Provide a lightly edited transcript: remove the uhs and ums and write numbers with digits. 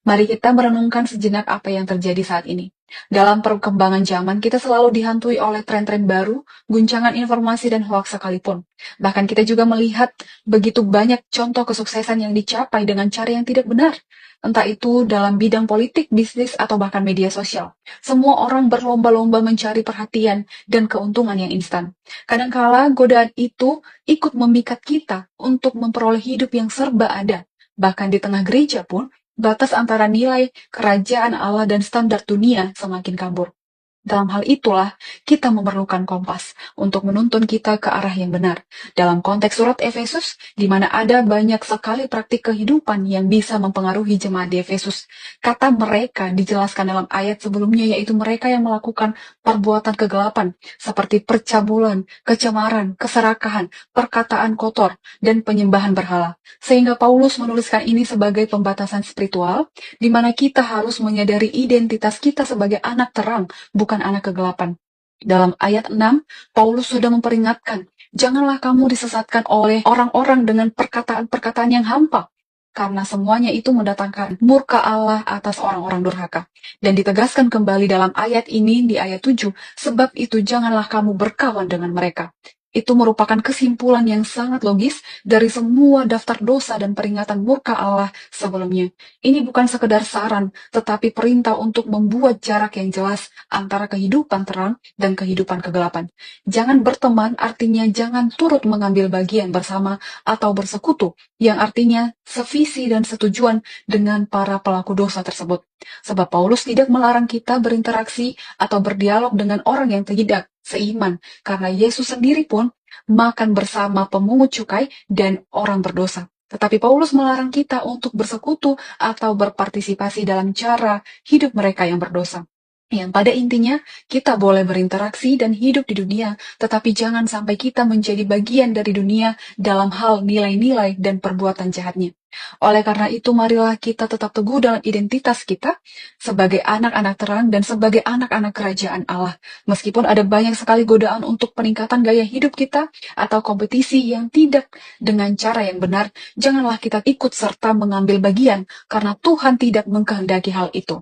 Mari kita merenungkan sejenak apa yang terjadi saat ini. Dalam perkembangan zaman, kita selalu dihantui oleh tren-tren baru, guncangan informasi, dan hoaks sekalipun. Bahkan kita juga melihat begitu banyak contoh kesuksesan yang dicapai dengan cara yang tidak benar. Entah itu dalam bidang politik, bisnis, atau bahkan media sosial. Semua orang berlomba-lomba mencari perhatian dan keuntungan yang instan. Kadangkala godaan itu ikut memikat kita untuk memperoleh hidup yang serba ada. Bahkan di tengah gereja pun, batas antara nilai kerajaan Allah dan standar dunia semakin kabur. Dalam hal itulah kita memerlukan kompas untuk menuntun kita ke arah yang benar. Dalam konteks surat Efesus, di mana ada banyak sekali praktik kehidupan yang bisa mempengaruhi jemaat di Efesus. Kata mereka dijelaskan dalam ayat sebelumnya, yaitu mereka yang melakukan perbuatan kegelapan, seperti percabulan, kecemaran, keserakahan, perkataan kotor, dan penyembahan berhala. Sehingga Paulus menuliskan ini sebagai pembatasan spiritual, di mana kita harus menyadari identitas kita sebagai anak terang, bukan anak kegelapan. Dalam ayat 6, Paulus sudah memperingatkan, janganlah kamu disesatkan oleh orang-orang dengan perkataan-perkataan yang hampa, karena semuanya itu mendatangkan murka Allah atas orang-orang durhaka. Dan ditegaskan kembali dalam ayat ini di ayat 7, sebab itu janganlah kamu berkawan dengan mereka. Itu merupakan kesimpulan yang sangat logis dari semua daftar dosa dan peringatan murka Allah sebelumnya. Ini bukan sekedar saran, tetapi perintah untuk membuat jarak yang jelas antara kehidupan terang dan kehidupan kegelapan. Jangan berteman artinya jangan turut mengambil bagian bersama atau bersekutu, yang artinya sevisi dan setujuan dengan para pelaku dosa tersebut. Sebab Paulus tidak melarang kita berinteraksi atau berdialog dengan orang yang tidak seiman, karena Yesus sendiri pun makan bersama pemungut cukai dan orang berdosa. Tetapi Paulus melarang kita untuk bersekutu atau berpartisipasi dalam cara hidup mereka yang berdosa. Yang pada intinya, kita boleh berinteraksi dan hidup di dunia, tetapi jangan sampai kita menjadi bagian dari dunia dalam hal nilai-nilai dan perbuatan jahatnya. Oleh karena itu, marilah kita tetap teguh dalam identitas kita sebagai anak-anak terang dan sebagai anak-anak kerajaan Allah. Meskipun ada banyak sekali godaan untuk peningkatan gaya hidup kita atau kompetisi yang tidak dengan cara yang benar, janganlah kita ikut serta mengambil bagian, karena Tuhan tidak mengkehendaki hal itu.